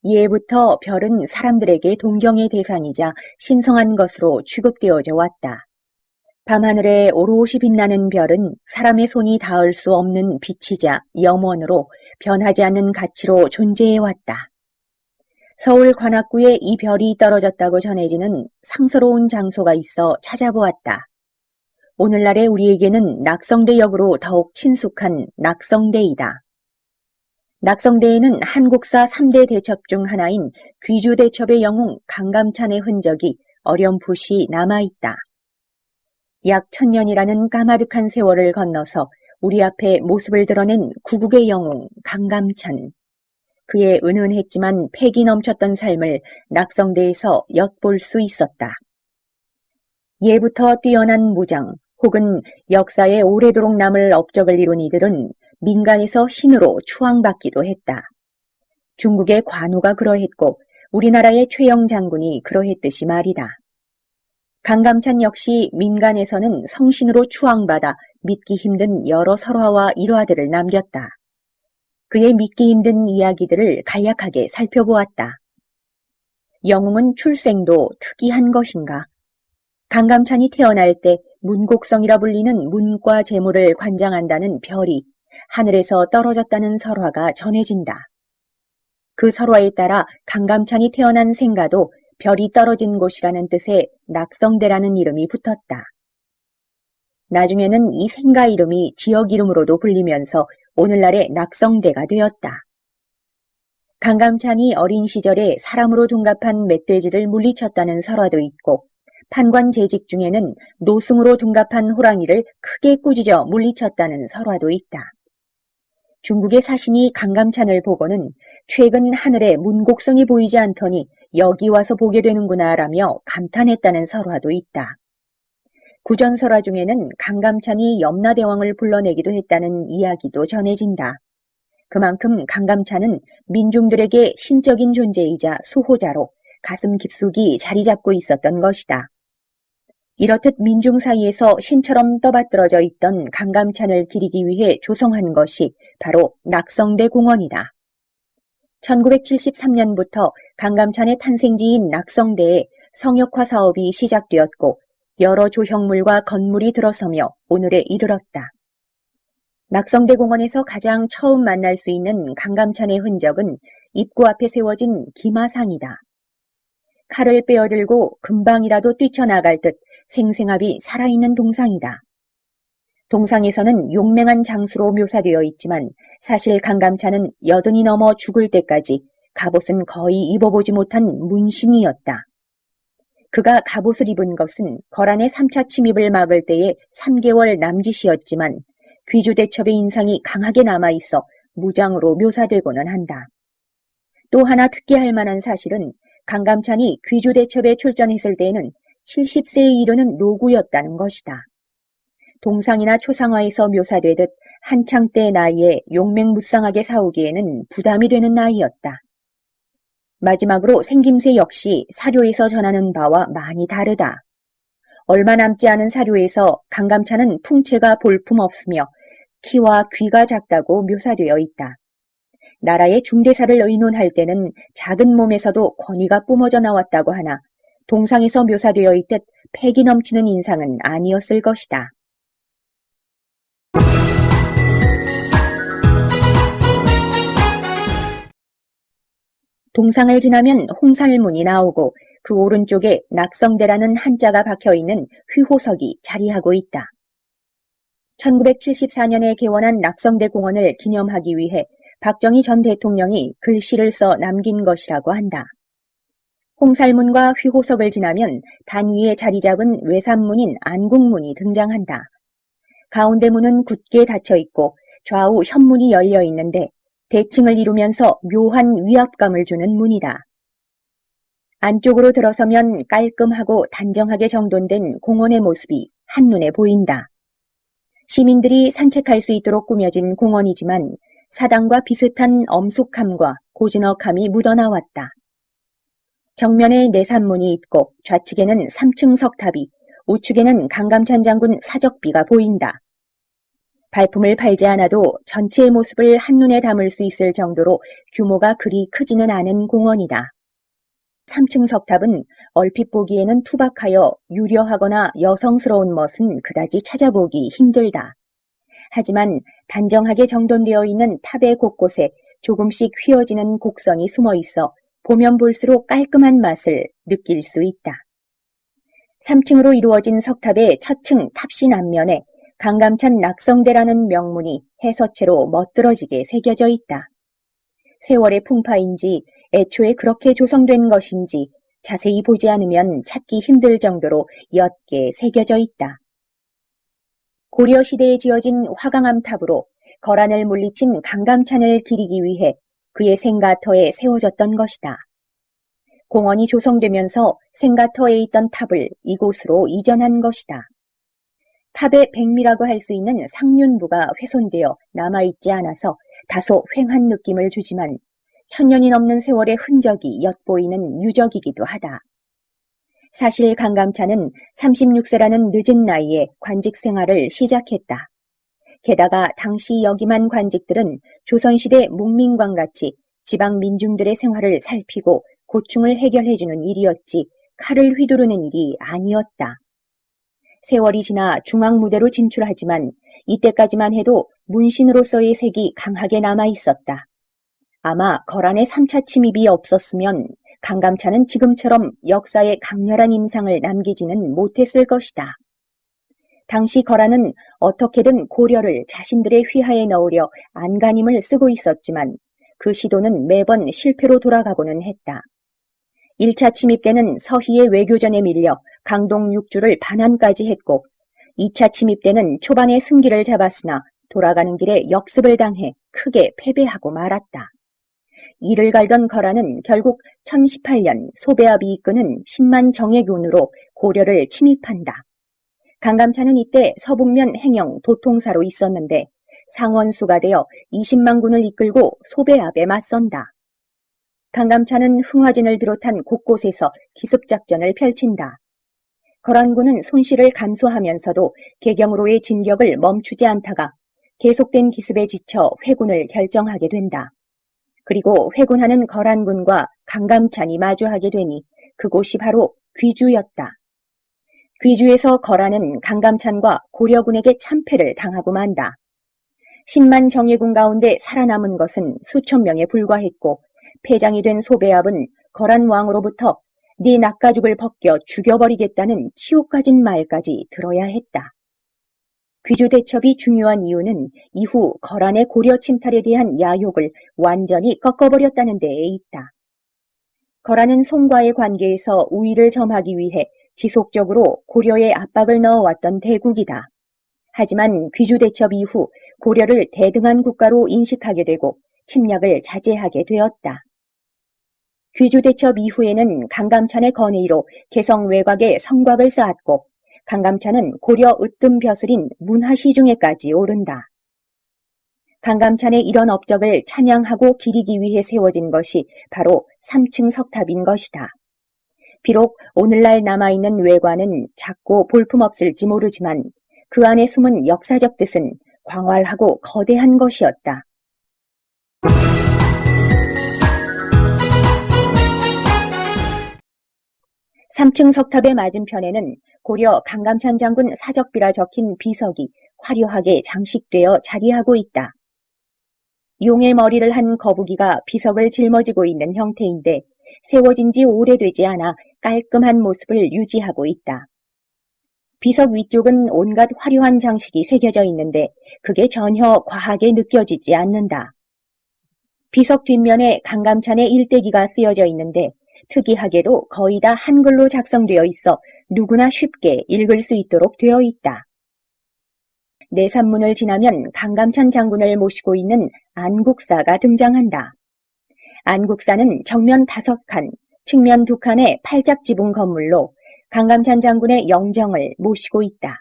예부터 별은 사람들에게 동경의 대상이자 신성한 것으로 취급되어져 왔다. 밤하늘에 오롯이 빛나는 별은 사람의 손이 닿을 수 없는 빛이자 염원으로 변하지 않는 가치로 존재해왔다. 서울 관악구에 이 별이 떨어졌다고 전해지는 상스러운 장소가 있어 찾아보았다. 오늘날의 우리에게는 낙성대역으로 더욱 친숙한 낙성대이다. 낙성대에는 한국사 3대 대첩 중 하나인 귀주대첩의 영웅 강감찬의 흔적이 어렴풋이 남아있다. 약 1000년이라는 까마득한 세월을 건너서 우리 앞에 모습을 드러낸 구국의 영웅 강감찬. 그의 은은했지만 패기 넘쳤던 삶을 낙성대에서 엿볼 수 있었다. 예부터 뛰어난 무장 혹은 역사에 오래도록 남을 업적을 이룬 이들은 민간에서 신으로 추앙받기도 했다. 중국의 관우가 그러했고 우리나라의 최영 장군이 그러했듯이 말이다. 강감찬 역시 민간에서는 성신으로 추앙받아 믿기 힘든 여러 설화와 일화들을 남겼다. 그의 믿기 힘든 이야기들을 간략하게 살펴보았다. 영웅은 출생도 특이한 것인가? 강감찬이 태어날 때 문곡성이라 불리는 문과 재물을 관장한다는 별이 하늘에서 떨어졌다는 설화가 전해진다. 그 설화에 따라 강감찬이 태어난 생가도 별이 떨어진 곳이라는 뜻의 낙성대라는 이름이 붙었다. 나중에는 이 생가 이름이 지역 이름으로도 불리면서 오늘날의 낙성대가 되었다. 강감찬이 어린 시절에 사람으로 둔갑한 멧돼지를 물리쳤다는 설화도 있고 판관 재직 중에는 노승으로 둔갑한 호랑이를 크게 꾸짖어 물리쳤다는 설화도 있다. 중국의 사신이 강감찬을 보고는 최근 하늘에 문곡성이 보이지 않더니 여기 와서 보게 되는구나 라며 감탄했다는 설화도 있다. 구전설화 중에는 강감찬이 염라대왕을 불러내기도 했다는 이야기도 전해진다. 그만큼 강감찬은 민중들에게 신적인 존재이자 수호자로 가슴 깊숙이 자리 잡고 있었던 것이다. 이렇듯 민중 사이에서 신처럼 떠받들어져 있던 강감찬을 기리기 위해 조성한 것이 바로 낙성대 공원이다. 1973년부터 강감찬의 탄생지인 낙성대에 성역화 사업이 시작되었고 여러 조형물과 건물이 들어서며 오늘에 이르렀다. 낙성대 공원에서 가장 처음 만날 수 있는 강감찬의 흔적은 입구 앞에 세워진 기마상이다. 칼을 빼어들고 금방이라도 뛰쳐나갈 듯 생생합이 살아있는 동상이다. 동상에서는 용맹한 장수로 묘사되어 있지만 사실 강감찬은 80이 넘어 죽을 때까지 갑옷은 거의 입어보지 못한 문신이었다. 그가 갑옷을 입은 것은 거란의 3차 침입을 막을 때의 3개월 남짓이었지만 귀주대첩의 인상이 강하게 남아있어 무장으로 묘사되고는 한다. 또 하나 특기할 만한 사실은 강감찬이 귀주대첩에 출전했을 때에는 70세에 이르는 노구였다는 것이다. 동상이나 초상화에서 묘사되듯 한창 때 나이에 용맹무쌍하게 싸우기에는 부담이 되는 나이였다. 마지막으로 생김새 역시 사료에서 전하는 바와 많이 다르다. 얼마 남지 않은 사료에서 강감찬은 풍채가 볼품없으며 키와 귀가 작다고 묘사되어 있다. 나라의 중대사를 의논할 때는 작은 몸에서도 권위가 뿜어져 나왔다고 하나 동상에서 묘사되어 있듯 패기 넘치는 인상은 아니었을 것이다. 동상을 지나면 홍살문이 나오고 그 오른쪽에 낙성대라는 한자가 박혀있는 휘호석이 자리하고 있다. 1974년에 개원한 낙성대 공원을 기념하기 위해 박정희 전 대통령이 글씨를 써 남긴 것이라고 한다. 홍살문과 휘호석을 지나면 단 위에 자리 잡은 외산문인 안국문이 등장한다. 가운데 문은 굳게 닫혀있고 좌우 현문이 열려 있는데 대칭을 이루면서 묘한 위압감을 주는 문이다. 안쪽으로 들어서면 깔끔하고 단정하게 정돈된 공원의 모습이 한눈에 보인다. 시민들이 산책할 수 있도록 꾸며진 공원이지만 사당과 비슷한 엄숙함과 고즈넉함이 묻어나왔다. 정면에 내산문이 있고 좌측에는 3층 석탑이, 우측에는 강감찬 장군 사적비가 보인다. 발품을 팔지 않아도 전체의 모습을 한눈에 담을 수 있을 정도로 규모가 그리 크지는 않은 공원이다. 3층 석탑은 얼핏 보기에는 투박하여 유려하거나 여성스러운 멋은 그다지 찾아보기 힘들다. 하지만 단정하게 정돈되어 있는 탑의 곳곳에 조금씩 휘어지는 곡선이 숨어 있어 보면 볼수록 깔끔한 맛을 느낄 수 있다. 3층으로 이루어진 석탑의 첫 층 탑신 앞면에 강감찬 낙성대라는 명문이 해서체로 멋들어지게 새겨져 있다. 세월의 풍파인지 애초에 그렇게 조성된 것인지 자세히 보지 않으면 찾기 힘들 정도로 옅게 새겨져 있다. 고려시대에 지어진 화강암탑으로 거란을 물리친 강감찬을 기리기 위해 그의 생가터에 세워졌던 것이다. 공원이 조성되면서 생가터에 있던 탑을 이곳으로 이전한 것이다. 탑의 백미라고 할 수 있는 상륜부가 훼손되어 남아있지 않아서 다소 휑한 느낌을 주지만 천년이 넘는 세월의 흔적이 엿보이는 유적이기도 하다. 사실 강감찬은 36세라는 늦은 나이에 관직 생활을 시작했다. 게다가 당시 역임한 관직들은 조선시대 묵민관같이 지방 민중들의 생활을 살피고 고충을 해결해주는 일이었지 칼을 휘두르는 일이 아니었다. 세월이 지나 중앙무대로 진출하지만 이때까지만 해도 문신으로서의 색이 강하게 남아있었다. 아마 거란의 3차 침입이 없었으면 강감찬은 지금처럼 역사에 강렬한 인상을 남기지는 못했을 것이다. 당시 거란은 어떻게든 고려를 자신들의 휘하에 넣으려 안간힘을 쓰고 있었지만 그 시도는 매번 실패로 돌아가고는 했다. 1차 침입 때는 서희의 외교전에 밀려 강동 6주를 반환까지 했고 2차 침입 때는 초반에 승기를 잡았으나 돌아가는 길에 역습을 당해 크게 패배하고 말았다. 이를 갈던 거란은 결국 1018년 소배압이 이끄는 10만 정예군으로 고려를 침입한다. 강감찬은 이때 서북면 행영 도통사로 있었는데 상원수가 되어 20만 군을 이끌고 소배압에 맞선다. 강감찬은 흥화진을 비롯한 곳곳에서 기습작전을 펼친다. 거란군은 손실을 감수하면서도 개경으로의 진격을 멈추지 않다가 계속된 기습에 지쳐 회군을 결정하게 된다. 그리고 회군하는 거란군과 강감찬이 마주하게 되니 그곳이 바로 귀주였다. 귀주에서 거란은 강감찬과 고려군에게 참패를 당하고 만다. 10만 정예군 가운데 살아남은 것은 수천 명에 불과했고 패장이 된 소배압은 거란 왕으로부터 네 낙가죽을 벗겨 죽여버리겠다는 치욕가진 말까지 들어야 했다. 귀주 대첩이 중요한 이유는 이후 거란의 고려 침탈에 대한 야욕을 완전히 꺾어버렸다는 데에 있다. 거란은 송과의 관계에서 우위를 점하기 위해 지속적으로 고려에 압박을 넣어왔던 대국이다. 하지만 귀주 대첩 이후 고려를 대등한 국가로 인식하게 되고 침략을 자제하게 되었다. 귀주 대첩 이후에는 강감찬의 건의로 개성 외곽에 성곽을 쌓았고 강감찬은 고려 으뜸 벼슬인 문화시중에까지 오른다. 강감찬의 이런 업적을 찬양하고 기리기 위해 세워진 것이 바로 3층 석탑인 것이다. 비록 오늘날 남아있는 외관은 작고 볼품없을지 모르지만 그 안에 숨은 역사적 뜻은 광활하고 거대한 것이었다. 3층 석탑의 맞은편에는 고려 강감찬 장군 사적비라 적힌 비석이 화려하게 장식되어 자리하고 있다. 용의 머리를 한 거북이가 비석을 짊어지고 있는 형태인데 세워진 지 오래되지 않아 깔끔한 모습을 유지하고 있다. 비석 위쪽은 온갖 화려한 장식이 새겨져 있는데 그게 전혀 과하게 느껴지지 않는다. 비석 뒷면에 강감찬의 일대기가 쓰여져 있는데 특이하게도 거의 다 한글로 작성되어 있어 누구나 쉽게 읽을 수 있도록 되어 있다. 내산문을 지나면 강감찬 장군을 모시고 있는 안국사가 등장한다. 안국사는 정면 5칸, 측면 2칸의 팔작 지붕 건물로 강감찬 장군의 영정을 모시고 있다.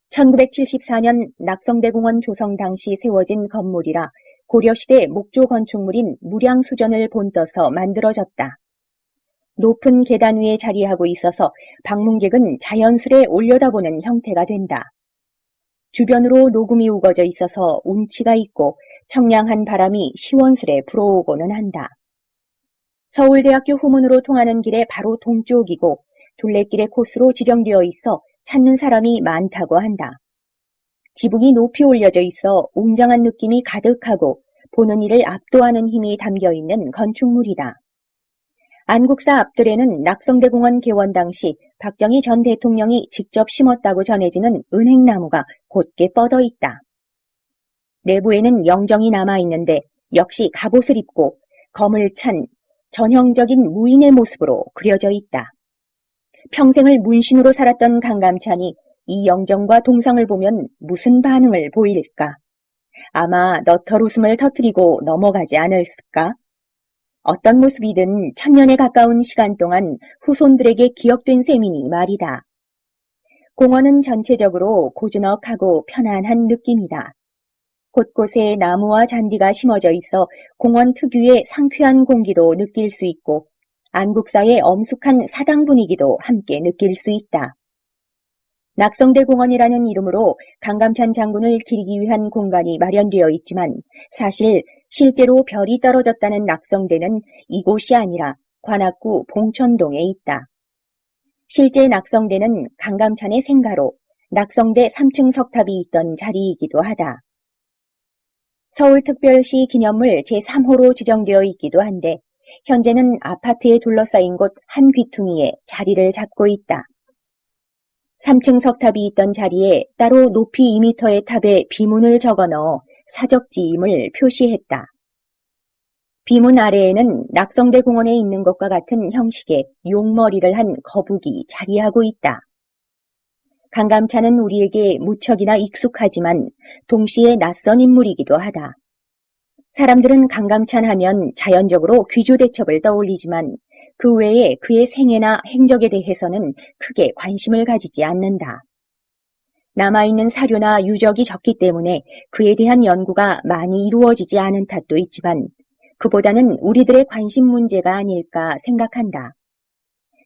1974년 낙성대공원 조성 당시 세워진 건물이라 고려시대 목조 건축물인 무량수전을 본떠서 만들어졌다. 높은 계단 위에 자리하고 있어서 방문객은 자연스레 올려다보는 형태가 된다. 주변으로 녹음이 우거져 있어서 운치가 있고 청량한 바람이 시원스레 불어오고는 한다. 서울대학교 후문으로 통하는 길의 바로 동쪽이고 둘레길의 코스로 지정되어 있어 찾는 사람이 많다고 한다. 지붕이 높이 올려져 있어 웅장한 느낌이 가득하고 보는 이를 압도하는 힘이 담겨있는 건축물이다. 안국사 앞들에는 낙성대공원 개원 당시 박정희 전 대통령이 직접 심었다고 전해지는 은행나무가 곧게 뻗어 있다. 내부에는 영정이 남아있는데 역시 갑옷을 입고 검을 찬 전형적인 무인의 모습으로 그려져 있다. 평생을 문신으로 살았던 강감찬이 이 영정과 동상을 보면 무슨 반응을 보일까? 아마 너털 웃음을 터뜨리고 넘어가지 않을까? 어떤 모습이든 1000년에 가까운 시간 동안 후손들에게 기억된 셈이니 말이다. 공원은 전체적으로 고즈넉하고 편안한 느낌이다. 곳곳에 나무와 잔디가 심어져 있어 공원 특유의 상쾌한 공기도 느낄 수 있고 안국사의 엄숙한 사당 분위기도 함께 느낄 수 있다. 낙성대 공원이라는 이름으로 강감찬 장군을 기리기 위한 공간이 마련되어 있지만 사실 실제로 별이 떨어졌다는 낙성대는 이곳이 아니라 관악구 봉천동에 있다. 실제 낙성대는 강감찬의 생가로 낙성대 3층 석탑이 있던 자리이기도 하다. 서울특별시 기념물 제3호로 지정되어 있기도 한데 현재는 아파트에 둘러싸인 곳 한 귀퉁이에 자리를 잡고 있다. 3층 석탑이 있던 자리에 따로 높이 2m의 탑에 비문을 적어넣어 사적지임을 표시했다. 비문 아래에는 낙성대 공원에 있는 것과 같은 형식의 용머리를 한 거북이 자리하고 있다. 강감찬은 우리에게 무척이나 익숙하지만 동시에 낯선 인물이기도 하다. 사람들은 강감찬 하면 자연적으로 귀주대첩을 떠올리지만 그 외에 그의 생애나 행적에 대해서는 크게 관심을 가지지 않는다. 남아있는 사료나 유적이 적기 때문에 그에 대한 연구가 많이 이루어지지 않은 탓도 있지만 그보다는 우리들의 관심 문제가 아닐까 생각한다.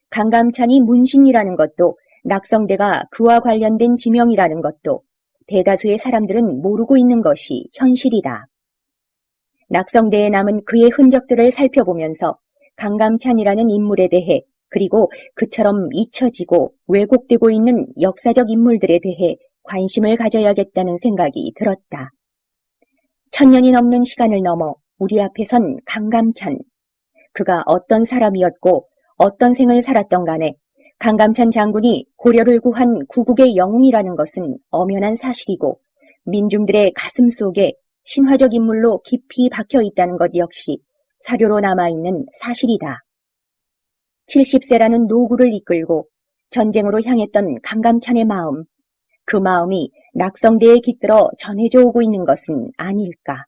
강감찬이 문신이라는 것도 낙성대가 그와 관련된 지명이라는 것도 대다수의 사람들은 모르고 있는 것이 현실이다. 낙성대에 남은 그의 흔적들을 살펴보면서 강감찬이라는 인물에 대해 그리고 그처럼 잊혀지고 왜곡되고 있는 역사적 인물들에 대해 관심을 가져야겠다는 생각이 들었다. 1000년이 넘는 시간을 넘어 우리 앞에 선 강감찬. 그가 어떤 사람이었고 어떤 생을 살았던 간에 강감찬 장군이 고려를 구한 구국의 영웅이라는 것은 엄연한 사실이고 민중들의 가슴 속에 신화적 인물로 깊이 박혀 있다는 것 역시 사료로 남아있는 사실이다. 70세라는 노구를 이끌고 전쟁으로 향했던 강감찬의 마음, 그 마음이 낙성대에 깃들어 전해져 오고 있는 것은 아닐까.